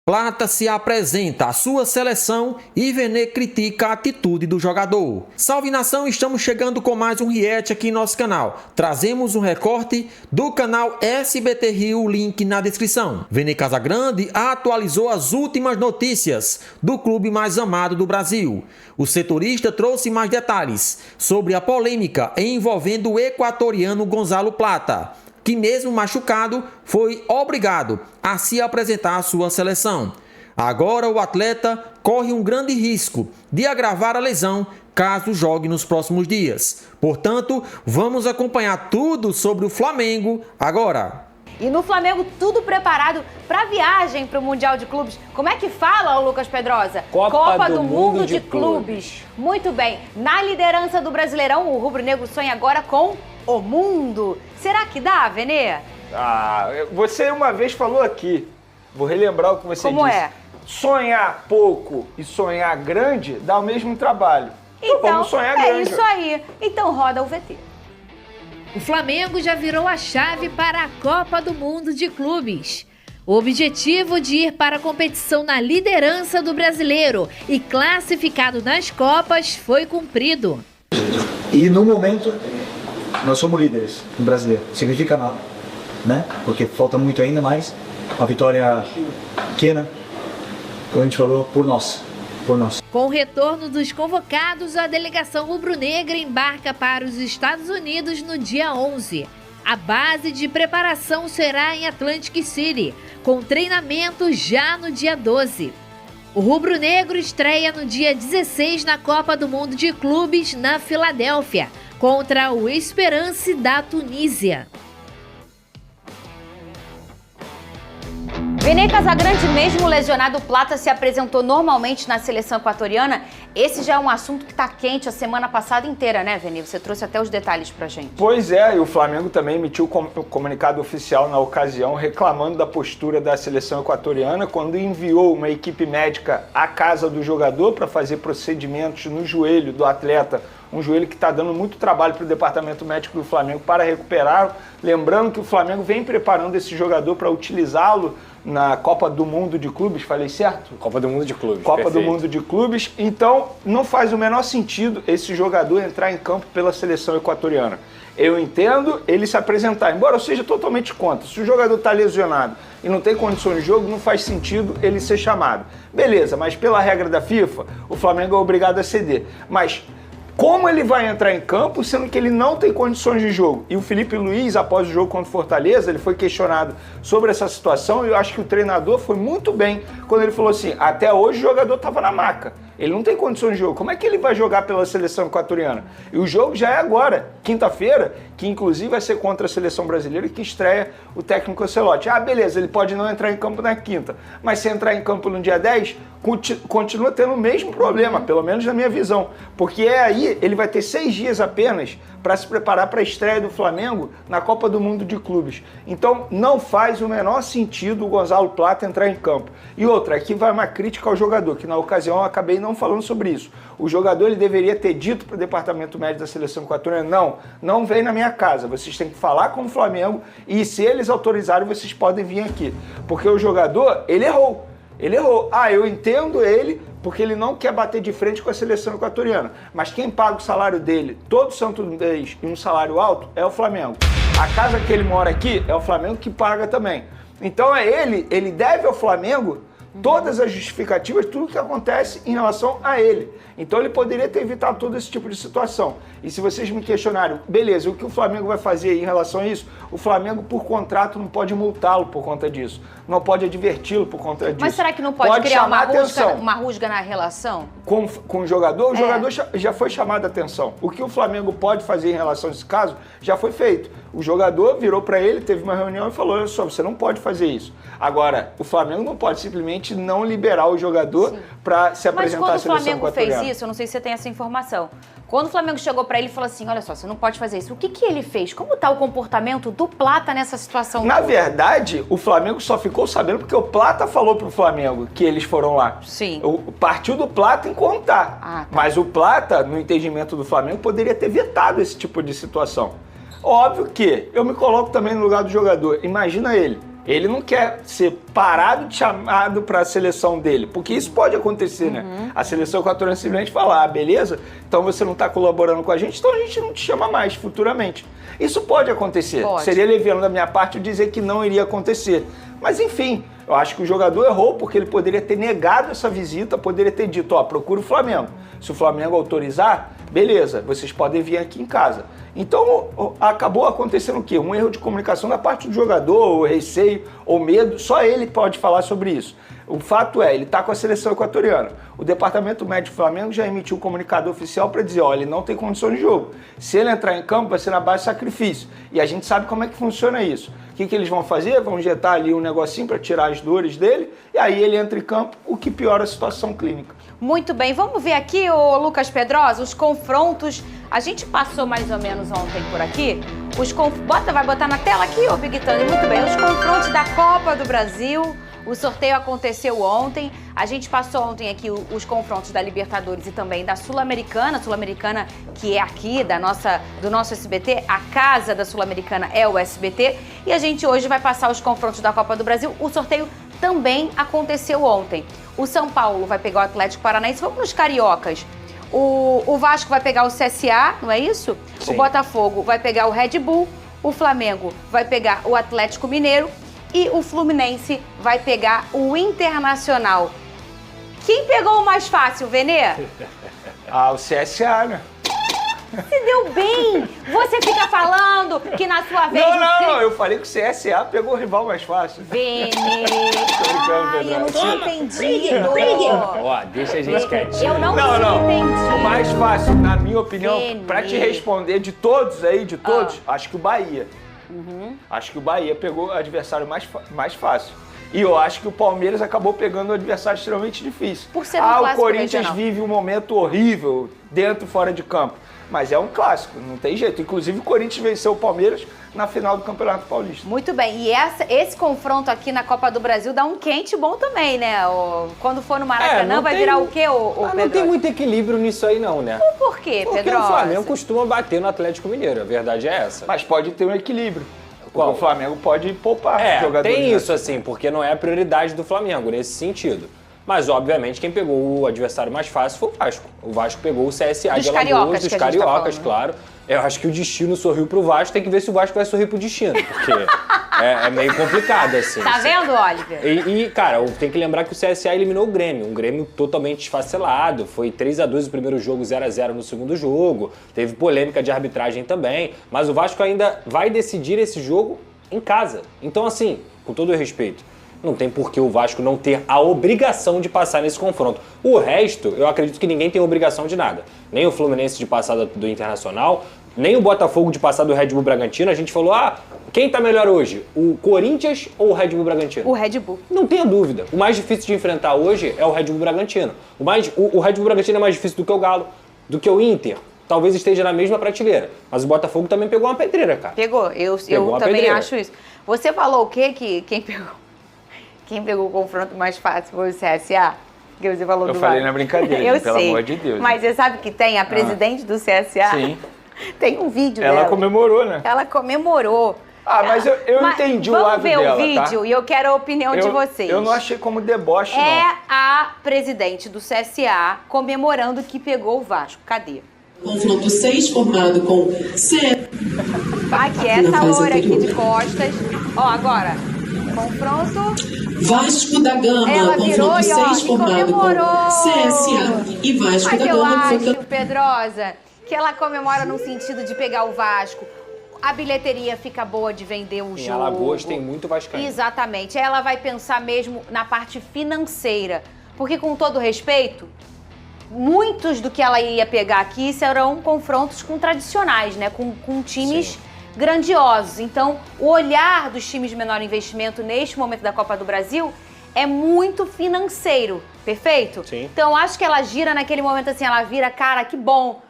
Plata se apresenta à sua seleção e Vene critica a atitude do jogador. Salve nação, estamos chegando com mais um react aqui em nosso canal. Trazemos um recorte do canal SBT Rio, link na descrição. Vene Casagrande atualizou as últimas notícias do clube mais amado do Brasil. O setorista trouxe mais detalhes sobre a polêmica envolvendo o equatoriano Gonzalo Plata, que mesmo machucado foi obrigado a se apresentar à sua seleção. Agora o atleta corre um grande risco de agravar a lesão caso jogue nos próximos dias. Portanto, vamos acompanhar tudo sobre o Flamengo agora. E no Flamengo, tudo preparado para a viagem para o Mundial de Clubes. Como é que fala, Lucas Pedrosa? Copa do Mundo de Clubes. Muito bem. Na liderança do Brasileirão, o rubro-negro sonha agora com o mundo. Será que dá, Vene? Você uma vez falou aqui, vou relembrar o que você disse. Como é? Sonhar pouco e sonhar grande dá o mesmo trabalho. Então vamos sonhar grande. É isso aí. Então roda o VT. O Flamengo já virou a chave para a Copa do Mundo de Clubes. O objetivo de ir para a competição na liderança do brasileiro e classificado nas Copas foi cumprido. E no momento, nós somos líderes no brasileiro. Significa nada, né? Porque falta muito ainda, mas uma vitória pequena, como a gente falou, por nós. Com o retorno dos convocados, a delegação rubro-negra embarca para os Estados Unidos no dia 11. A base de preparação será em Atlantic City, com treinamento já no dia 12. O rubro-negro estreia no dia 16 na Copa do Mundo de Clubes na Filadélfia, contra o Esperance da Tunísia. Vene Casagrande, mesmo lesionado, o Plata se apresentou normalmente na seleção equatoriana. Esse já é um assunto que está quente a semana passada inteira, né, Vene? Você trouxe até os detalhes pra gente. Pois é, e o Flamengo também emitiu um comunicado oficial na ocasião reclamando da postura da seleção equatoriana quando enviou uma equipe médica à casa do jogador para fazer procedimentos no joelho do atleta. Um joelho que está dando muito trabalho para o departamento médico do Flamengo para recuperá-lo. Lembrando que o Flamengo vem preparando esse jogador para utilizá-lo na Copa do Mundo de Clubes, falei certo? Copa do Mundo de Clubes, Copa perfeito. do Mundo de Clubes. Então, não faz o menor sentido esse jogador entrar em campo pela seleção equatoriana. Eu entendo ele se apresentar, embora eu seja totalmente contra. Se o jogador está lesionado e não tem condições de jogo, não faz sentido ele ser chamado. Beleza, mas pela regra da FIFA, o Flamengo é obrigado a ceder. Mas como ele vai entrar em campo, sendo que ele não tem condições de jogo? E o Felipe Luiz, após o jogo contra o Fortaleza, ele foi questionado sobre essa situação e eu acho que o treinador foi muito bem quando ele falou assim, até hoje o jogador estava na maca. Ele não tem condições de jogo. Como é que ele vai jogar pela seleção equatoriana? E o jogo já é agora, quinta-feira, que inclusive vai ser contra a seleção brasileira que estreia o técnico Ancelotti. Beleza, ele pode não entrar em campo na quinta, mas se entrar em campo no dia 10, continua tendo o mesmo problema, pelo menos na minha visão. Porque aí ele vai ter 6 dias apenas para se preparar para a estreia do Flamengo na Copa do Mundo de Clubes. Então não faz o menor sentido o Gonzalo Plata entrar em campo. E outra, aqui vai uma crítica ao jogador, que na ocasião eu acabei não falando sobre isso. O jogador ele deveria ter dito para o departamento médico da seleção equatoriana, não vem na minha casa, vocês têm que falar com o Flamengo e se eles autorizarem vocês podem vir aqui. Porque o jogador, ele errou. Eu entendo ele porque ele não quer bater de frente com a seleção equatoriana. Mas quem paga o salário dele todo santo mês e um salário alto é o Flamengo. A casa que ele mora aqui é o Flamengo que paga também. Então ele deve ao Flamengo todas as justificativas, tudo que acontece em relação a ele. Então ele poderia ter evitado todo esse tipo de situação. E se vocês me questionarem, beleza, o que o Flamengo vai fazer em relação a isso? O Flamengo, por contrato, não pode multá-lo por conta disso. Não pode adverti-lo por conta disso. Mas será que não pode criar uma rusga na relação? Com o jogador? O jogador já foi chamado a atenção. O que o Flamengo pode fazer em relação a esse caso já foi feito. O jogador virou para ele, teve uma reunião e falou, olha só, você não pode fazer isso. Agora, o Flamengo não pode simplesmente não liberar o jogador para se apresentar à seleção equatoriana. Mas quando o Flamengo fez isso, eu não sei se você tem essa informação, quando o Flamengo chegou para ele e falou assim, olha só, você não pode fazer isso, o que ele fez? Como está o comportamento do Plata nessa situação? Na verdade, o Flamengo só ficou sabendo porque o Plata falou pro Flamengo que eles foram lá. Sim. Partiu do Plata em contar. Tá. Mas o Plata, no entendimento do Flamengo, poderia ter vetado esse tipo de situação. Óbvio que eu me coloco também no lugar do jogador. Imagina ele, Ele não quer ser parado e chamado para a seleção dele, porque isso pode acontecer, né? A seleção equatoriana simplesmente fala, beleza, então você não está colaborando com a gente, então a gente não te chama mais futuramente. Isso pode acontecer. Pode. Seria leviano da minha parte eu dizer que não iria acontecer. Mas enfim, eu acho que o jogador errou porque ele poderia ter negado essa visita, poderia ter dito, procura o Flamengo. Se o Flamengo autorizar, beleza, vocês podem vir aqui em casa. Então, acabou acontecendo o quê? Um erro de comunicação da parte do jogador, ou receio, ou medo, só ele pode falar sobre isso. O fato é, ele está com a seleção equatoriana. O departamento médico do Flamengo já emitiu um comunicado oficial para dizer, ele não tem condição de jogo. Se ele entrar em campo, vai ser na base de sacrifício. E a gente sabe como é que funciona isso. O que eles vão fazer? Vão injetar ali um negocinho para tirar as dores dele, e aí ele entra em campo, o que piora a situação clínica. Muito bem, vamos ver aqui, ô Lucas Pedrosa, os confrontos. A gente passou mais ou menos ontem por aqui. Vai botar na tela aqui, ô Big Thunder? Muito bem, os confrontos da Copa do Brasil. O sorteio aconteceu ontem. A gente passou ontem aqui os confrontos da Libertadores e também da Sul-Americana. Sul-Americana que é aqui do nosso SBT. A casa da Sul-Americana é o SBT. E a gente hoje vai passar os confrontos da Copa do Brasil. O sorteio também aconteceu ontem. O São Paulo vai pegar o Atlético Paranaense. Vamos nos cariocas. O Vasco vai pegar o CSA, não é isso? Sim. O Botafogo vai pegar o Red Bull. O Flamengo vai pegar o Atlético Mineiro. E o Fluminense vai pegar o Internacional. Quem pegou o mais fácil, Venê? O CSA, né? Se deu bem! Você fica falando que na sua vez... Não, eu falei que o CSA pegou o rival mais fácil. Venê! Eu não tinha entendido! Deixa a gente quietinho. Eu não tinha entendido. O mais fácil, na minha opinião, pra te responder de todos, acho que o Bahia. Acho que o Bahia pegou o adversário mais fácil. E eu acho que o Palmeiras acabou pegando um adversário extremamente difícil. Por ser um clássico o Corinthians regional. vive um momento horrível, dentro e fora de campo. Mas é um clássico, não tem jeito. Inclusive o Corinthians venceu o Palmeiras na final do Campeonato Paulista. Muito bem. E esse confronto aqui na Copa do Brasil dá um quente bom também, né? Quando for no Maracanã, vai virar o quê, Pedro? Não tem muito equilíbrio nisso aí, não, né? Por quê, Pedro? Porque o Flamengo costuma bater no Atlético Mineiro, a verdade é essa. Mas pode ter um equilíbrio. O Flamengo pode poupar jogadores. Tem isso, assim, porque não é a prioridade do Flamengo nesse sentido. Mas, obviamente, quem pegou o adversário mais fácil foi o Vasco. O Vasco pegou o CSA de Alagoas, dos cariocas, claro. Eu acho que o destino sorriu pro Vasco, tem que ver se o Vasco vai sorrir pro destino, porque é meio complicado, assim. Tá vendo, Oliver? Cara, tem que lembrar que o CSA eliminou o Grêmio, um Grêmio totalmente desfacelado, foi 3-2 o primeiro jogo, 0-0 no segundo jogo, teve polêmica de arbitragem também, mas o Vasco ainda vai decidir esse jogo em casa. Então, assim, com todo o respeito, não tem por que o Vasco não ter a obrigação de passar nesse confronto. O resto, eu acredito que ninguém tem obrigação de nada. Nem o Fluminense de passar do Internacional, nem o Botafogo de passar do Red Bull Bragantino. A gente falou, quem tá melhor hoje? O Corinthians ou o Red Bull Bragantino? O Red Bull. Não tenha dúvida. O mais difícil de enfrentar hoje é o Red Bull Bragantino. O Red Bull Bragantino é mais difícil do que o Galo, do que o Inter. Talvez esteja na mesma prateleira. Mas o Botafogo também pegou uma pedreira, cara. Pegou. Eu também acho isso. Você falou o quê? Que quem pegou o confronto mais fácil foi o CSA? Que você falou eu do falei Vasco. na brincadeira, eu pelo sei, amor de Deus. Mas você sabe que tem a presidente do CSA? Sim. Tem um vídeo dela. Ela comemorou, né? Ela comemorou. Mas eu entendi o lado dela, Vamos ver o vídeo, e eu quero a opinião de vocês. Eu não achei como deboche, não. É a presidente do CSA comemorando que pegou o Vasco. Cadê? Confronto 6 formado com C. Aqui, essa hora aqui de costas. Agora, confronto... Vasco da Gama, ela virou confronto 6 formado comemorou. com CSA e Vasco da Gama. Mas eu acho, Pedrosa, que ela comemora no sentido de pegar o Vasco. A bilheteria fica boa de vender o jogo. Em Alagoas tem muito vascaíno. Exatamente. Ela vai pensar mesmo na parte financeira. Porque, com todo respeito, muitos do que ela ia pegar aqui serão confrontos com tradicionais, né? Com times grandiosos. Então, o olhar dos times de menor investimento neste momento da Copa do Brasil é muito financeiro, perfeito? Sim. Então, acho que ela gira naquele momento assim, ela vira, cara, que bom.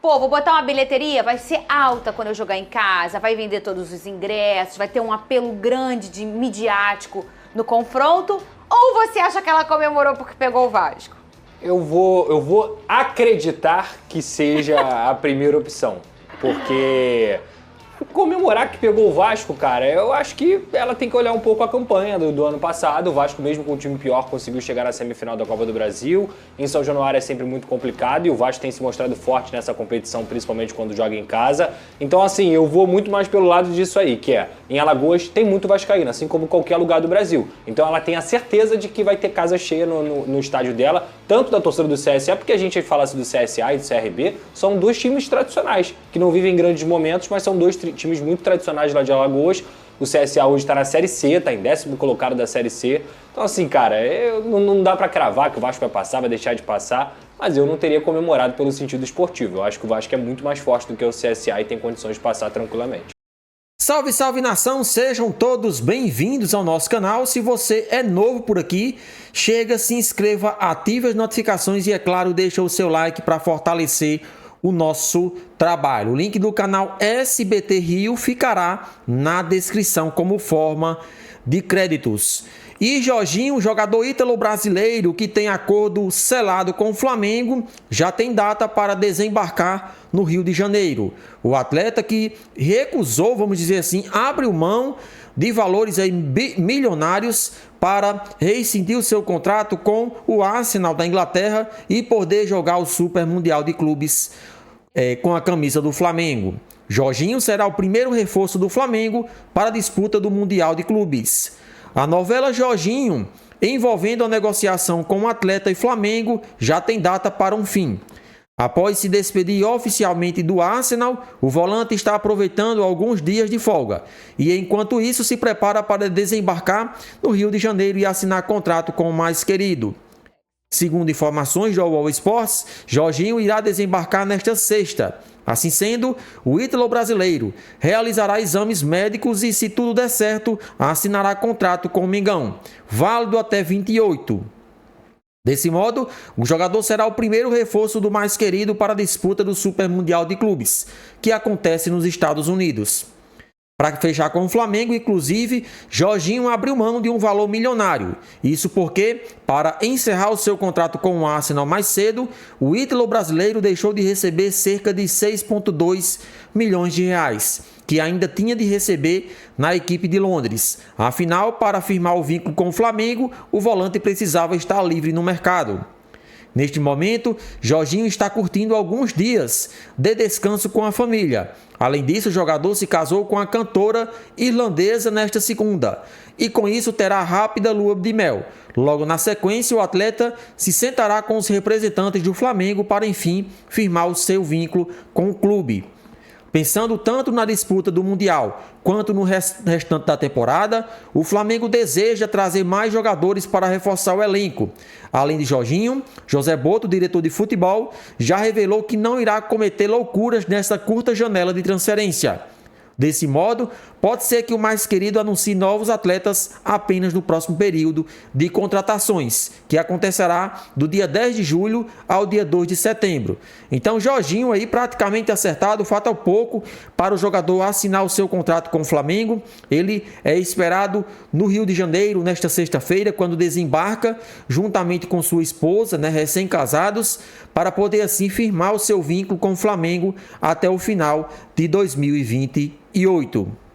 Pô, vou botar uma bilheteria, vai ser alta quando eu jogar em casa, vai vender todos os ingressos, vai ter um apelo grande de midiático no confronto. Ou você acha que ela comemorou porque pegou o Vasco? Eu vou acreditar que seja a primeira opção, porque Comemorar que pegou o Vasco, cara, eu acho que ela tem que olhar um pouco a campanha do ano passado. O Vasco, mesmo com um time pior, conseguiu chegar na semifinal da Copa do Brasil. Em São Januário é sempre muito complicado e o Vasco tem se mostrado forte nessa competição, principalmente quando joga em casa. Então, assim, eu vou muito mais pelo lado disso aí, que é, em Alagoas tem muito vascaíno, assim como qualquer lugar do Brasil. Então ela tem a certeza de que vai ter casa cheia no estádio dela, tanto da torcida do CSA, porque a gente falasse do CSA e do CRB, são dois times tradicionais, que não vivem grandes momentos, mas são dois times muito tradicionais lá de Alagoas. O CSA hoje está na Série C, está em 10º colocado da Série C. Então, assim, cara, não dá para cravar que o Vasco vai passar, vai deixar de passar, mas eu não teria comemorado pelo sentido esportivo. Eu acho que o Vasco é muito mais forte do que o CSA e tem condições de passar tranquilamente. Salve, salve nação, sejam todos bem-vindos ao nosso canal. Se você é novo por aqui, chega, se inscreva, ative as notificações e, é claro, deixa o seu like para fortalecer o nosso trabalho. O link do canal SBT Rio ficará na descrição como forma de créditos. E Jorginho, jogador ítalo-brasileiro que tem acordo selado com o Flamengo, já tem data para desembarcar no Rio de Janeiro. O atleta que recusou, vamos dizer assim, abriu mão de valores aí milionários para rescindir o seu contrato com o Arsenal da Inglaterra e poder jogar o Super Mundial de Clubes com a camisa do Flamengo. Jorginho será o primeiro reforço do Flamengo para a disputa do Mundial de Clubes. A novela Jorginho, envolvendo a negociação com o atleta e Flamengo, já tem data para um fim. Após se despedir oficialmente do Arsenal, o volante está aproveitando alguns dias de folga e, enquanto isso, se prepara para desembarcar no Rio de Janeiro e assinar contrato com o mais querido. Segundo informações do All Sports, Jorginho irá desembarcar nesta sexta. Assim sendo, o ítalo-brasileiro realizará exames médicos e, se tudo der certo, assinará contrato com o Mengão, válido até 28. Desse modo, o jogador será o primeiro reforço do mais querido para a disputa do Super Mundial de Clubes, que acontece nos Estados Unidos. Para fechar com o Flamengo, inclusive, Jorginho abriu mão de um valor milionário. Isso porque, para encerrar o seu contrato com o Arsenal mais cedo, o ítalo-brasileiro deixou de receber cerca de 6,2 milhões de reais, que ainda tinha de receber na equipe de Londres. Afinal, para firmar o vínculo com o Flamengo, o volante precisava estar livre no mercado. Neste momento, Jorginho está curtindo alguns dias de descanso com a família. Além disso, o jogador se casou com a cantora irlandesa nesta segunda e com isso terá rápida lua de mel. Logo na sequência, o atleta se sentará com os representantes do Flamengo para, enfim, firmar o seu vínculo com o clube. Pensando tanto na disputa do Mundial quanto no restante da temporada, o Flamengo deseja trazer mais jogadores para reforçar o elenco. Além de Jorginho, José Boto, diretor de futebol, já revelou que não irá cometer loucuras nessa curta janela de transferência. Desse modo, pode ser que o mais querido anuncie novos atletas apenas no próximo período de contratações, que acontecerá do dia 10 de julho ao dia 2 de setembro. Então, Jorginho aí praticamente acertado, falta pouco para o jogador assinar o seu contrato com o Flamengo. Ele é esperado no Rio de Janeiro nesta sexta-feira, quando desembarca juntamente com sua esposa, recém-casados, para poder assim firmar o seu vínculo com o Flamengo até o final de 2028.